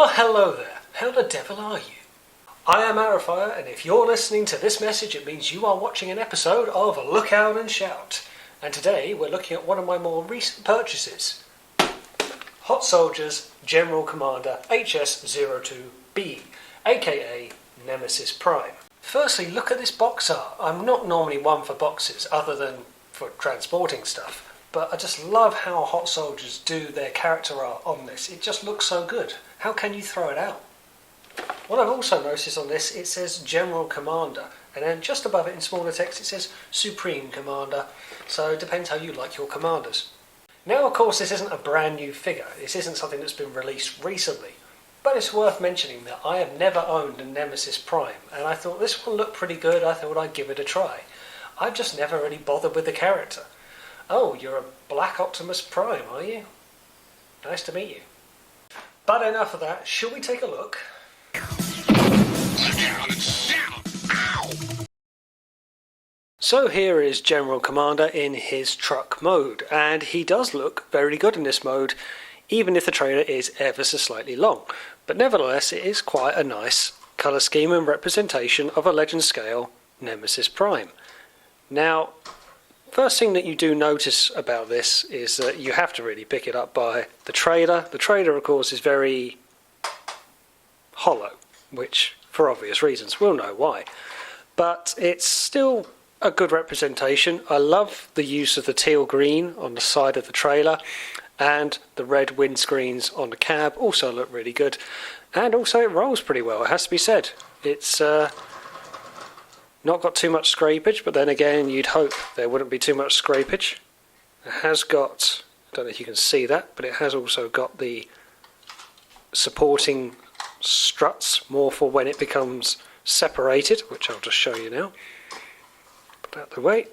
Well, hello there. How the devil are you? I am Arafire, and if you're listening to this message, it means you are watching an episode of Look Out and Shout. And today we're looking at one of my more recent purchases. Hot Soldiers General Commander HS-02B, aka Nemesis Prime. Firstly, look at this box art. I'm not normally one for boxes, other than for transporting stuff. But I just love how Hot Soldiers do their character art on this. It just looks so good. How can you throw it out? What I've also noticed on this, it says General Commander. And then just above it in smaller text it says Supreme Commander. So it depends how you like your commanders. Now of course this isn't a brand new figure. This isn't something that's been released recently. But it's worth mentioning that I have never owned a Nemesis Prime. And I thought this one looked pretty good. I thought I'd give it a try. I've just never really bothered with the character. Oh, you're a Black Optimus Prime, are you? Nice to meet you. But enough of that, shall we take a look? So here is General Commander in his truck mode, and he does look very good in this mode, even if the trailer is ever so slightly long. But nevertheless, it is quite a nice colour scheme and representation of a Legend scale Nemesis Prime. Now, first thing that you do notice about this is that you have to really pick it up by the trailer. The trailer, of course, is very hollow, which, for obvious reasons, we'll know why. But it's still a good representation. I love the use of the teal green on the side of the trailer, and the red windscreens on the cab also look really good. And also it rolls pretty well, it has to be said. It's not got too much scrapage, but then again you'd hope there wouldn't be too much scrapage. It has got, I don't know if you can see that, but it has also got the supporting struts more for when it becomes separated, which I'll just show you now. Put that the way.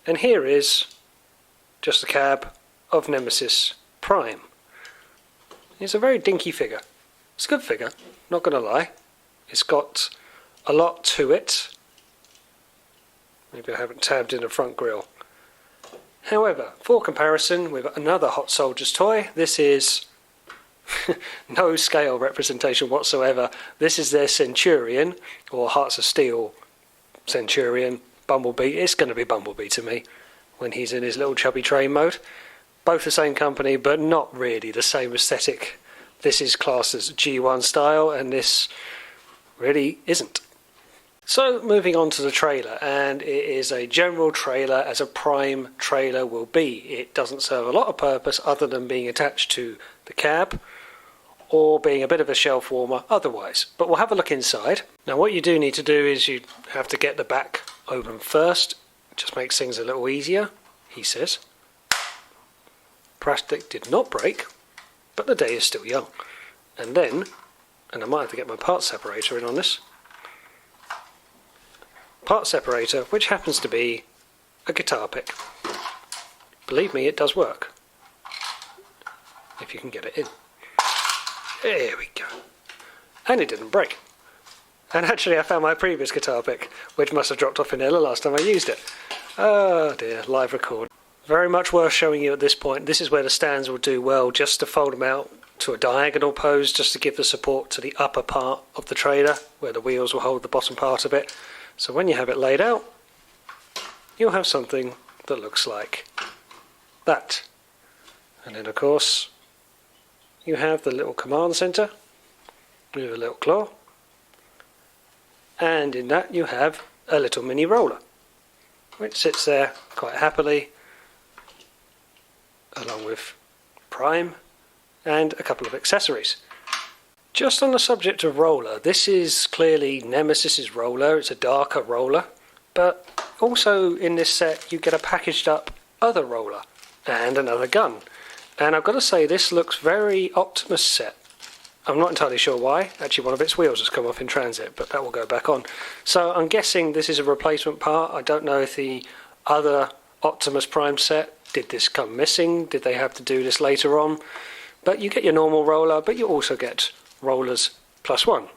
And here is just the cab of Nemesis Prime. It's a very dinky figure. It's a good figure, not going to lie. It's got a lot to it. Maybe I haven't tabbed in the front grille. However, for comparison with another Hot Soldiers toy, this is no scale representation whatsoever. This is their Centurion, or Hearts of Steel Centurion, Bumblebee. It's going to be Bumblebee to me when he's in his little chubby train mode. Both the same company, but not really the same aesthetic. This is classed as G1 style, and this really isn't. So moving on to the trailer, and it is a general trailer as a Prime trailer will be. It doesn't serve a lot of purpose other than being attached to the cab or being a bit of a shelf warmer otherwise. But we'll have a look inside. Now what you do need to do is you have to get the back open first. It just makes things a little easier, he says. Plastic did not break, but the day is still young. And then, and I might have to get my part separator in on this, part separator, which happens to be a guitar pick. Believe me, it does work. If you can get it in. There we go. And it didn't break. And actually I found my previous guitar pick, which must have dropped off in there the last time I used it. Oh dear, live record. Very much worth showing you at this point. This is where the stands will do well, just to fold them out to a diagonal pose, just to give the support to the upper part of the trailer, where the wheels will hold the bottom part of it. So when you have it laid out, you'll have something that looks like that. And then of course, you have the little command center with a little claw. And in that you have a little mini roller, which sits there quite happily, along with Prime and a couple of accessories. Just on the subject of roller, this is clearly Nemesis's roller. It's a darker roller, but also in this set you get a packaged up other roller and another gun. And I've got to say, this looks very Optimus set. I'm not entirely sure why. Actually, one of its wheels has come off in transit, but that will go back on. So I'm guessing this is a replacement part. I don't know if the other Optimus Prime set, did this come missing? Did they have to do this later on? But you get your normal roller, but you also get rollers plus one,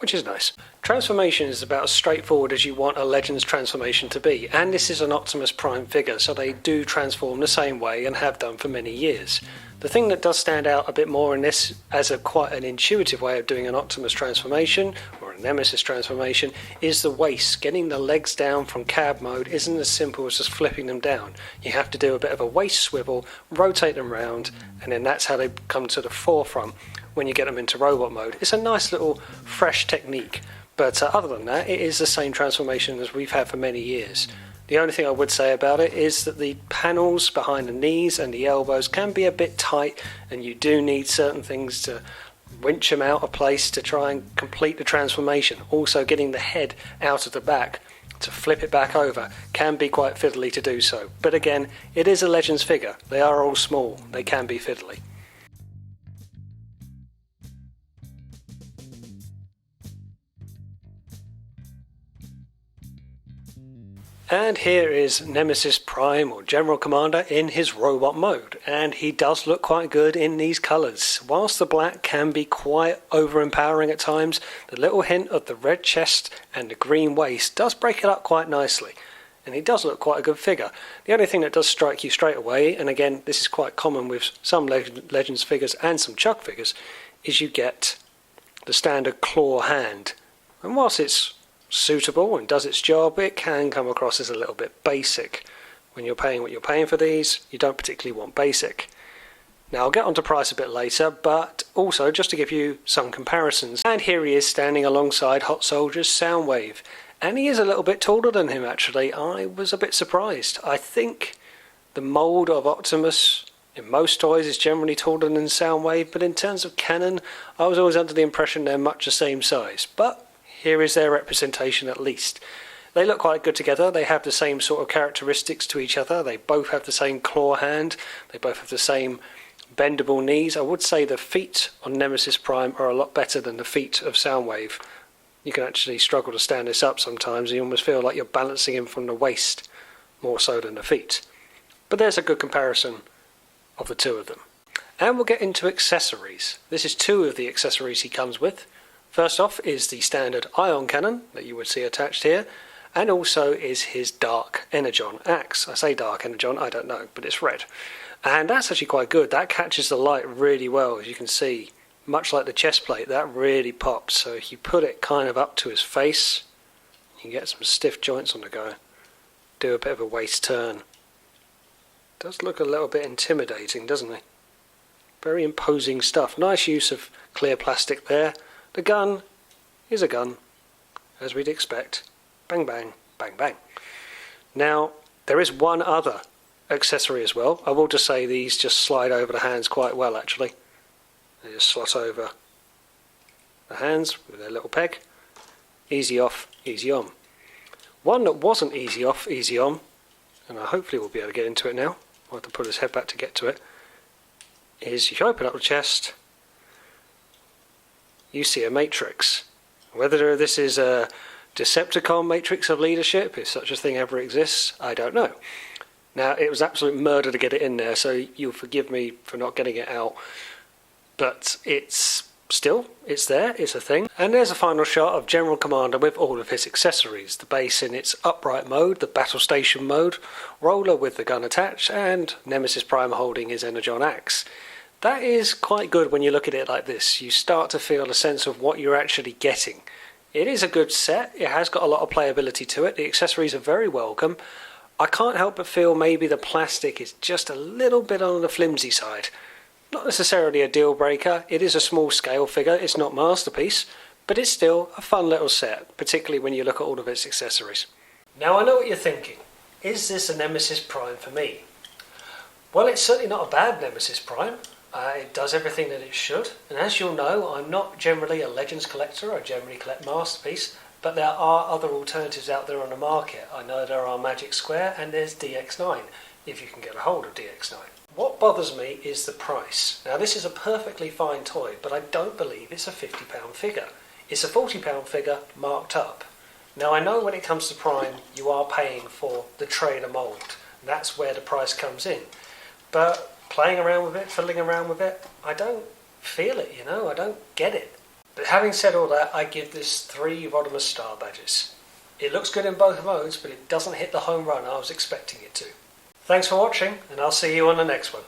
which is nice. Transformation is about as straightforward as you want a Legends transformation to be, and this is an Optimus Prime figure, so they do transform the same way and have done for many years. The thing that does stand out a bit more in this as quite an intuitive way of doing an Optimus transformation, or a Nemesis transformation, is the waist. Getting the legs down from cab mode isn't as simple as just flipping them down. You have to do a bit of a waist swivel, rotate them round, and then that's how they come to the forefront when you get them into robot mode. It's a nice little fresh technique, but other than that, it is the same transformation as we've had for many years. The only thing I would say about it is that the panels behind the knees and the elbows can be a bit tight, and you do need certain things to winch them out of place to try and complete the transformation. Also, getting the head out of the back to flip it back over can be quite fiddly to do so. But again, it is a Legends figure. They are all small. They can be fiddly. And here is Nemesis Prime, or General Commander, in his robot mode, and he does look quite good in these colours. Whilst the black can be quite overempowering at times, the little hint of the red chest and the green waist does break it up quite nicely, and he does look quite a good figure. The only thing that does strike you straight away, and again this is quite common with some Legends figures and some Chuck figures, is you get the standard claw hand. And whilst it's suitable and does its job, it can come across as a little bit basic. When you're paying what you're paying for these, you don't particularly want basic. Now I'll get onto price a bit later, but also just to give you some comparisons. And here he is standing alongside Hot Soldier's Soundwave, and he is a little bit taller than him actually. I was a bit surprised. I think the mould of Optimus in most toys is generally taller than Soundwave, but in terms of canon, I was always under the impression they're much the same size. But here is their representation at least. They look quite good together. They have the same sort of characteristics to each other. They both have the same claw hand. They both have the same bendable knees. I would say the feet on Nemesis Prime are a lot better than the feet of Soundwave. You can actually struggle to stand this up sometimes. You almost feel like you're balancing him from the waist more so than the feet. But there's a good comparison of the two of them. And we'll get into accessories. This is two of the accessories he comes with. First off is the standard ion cannon that you would see attached here, and also is his Dark Energon axe. I say Dark Energon, I don't know, but it's red. And that's actually quite good. That catches the light really well, as you can see. Much like the chest plate, that really pops. So if you put it kind of up to his face, you can get some stiff joints on the go. Do a bit of a waist turn. Does look a little bit intimidating, doesn't it? Very imposing stuff. Nice use of clear plastic there. The gun is a gun, as we'd expect. Bang, bang, bang, bang. Now, there is one other accessory as well. I will just say these just slide over the hands quite well, actually. They just slot over the hands with their little peg. Easy off, easy on. One that wasn't easy off, easy on, and I hopefully will be able to get into it now. I'll have to put his head back to get to it, is you open up the chest, you see a matrix. Whether this is a Decepticon matrix of leadership, if such a thing ever exists, I don't know. Now, it was absolute murder to get it in there, so you'll forgive me for not getting it out. But it's there, it's a thing. And there's a final shot of General Commander with all of his accessories. The base in its upright mode, the battle station mode, roller with the gun attached, and Nemesis Prime holding his Energon axe. That is quite good when you look at it like this. You start to feel a sense of what you're actually getting. It is a good set. It has got a lot of playability to it. The accessories are very welcome. I can't help but feel maybe the plastic is just a little bit on the flimsy side. Not necessarily a deal breaker. It is a small scale figure. It's not masterpiece, but it's still a fun little set, particularly when you look at all of its accessories. Now I know what you're thinking. Is this a Nemesis Prime for me? Well, it's certainly not a bad Nemesis Prime. It does everything that it should, and as you'll know, I'm not generally a Legends collector. I generally collect Masterpiece, but there are other alternatives out there on the market. I know there are Magic Square and there's DX9, if you can get a hold of DX9. What bothers me is the price. Now, this is a perfectly fine toy, but I don't believe it's a £50 figure. It's a £40 figure marked up. Now, I know when it comes to Prime, you are paying for the trailer mould. That's where the price comes in. But playing around with it, fiddling around with it, I don't feel it, I don't get it. But having said all that, I give this 3 Rodimus star badges. It looks good in both modes, but it doesn't hit the home run I was expecting it to. Thanks for watching, and I'll see you on the next one.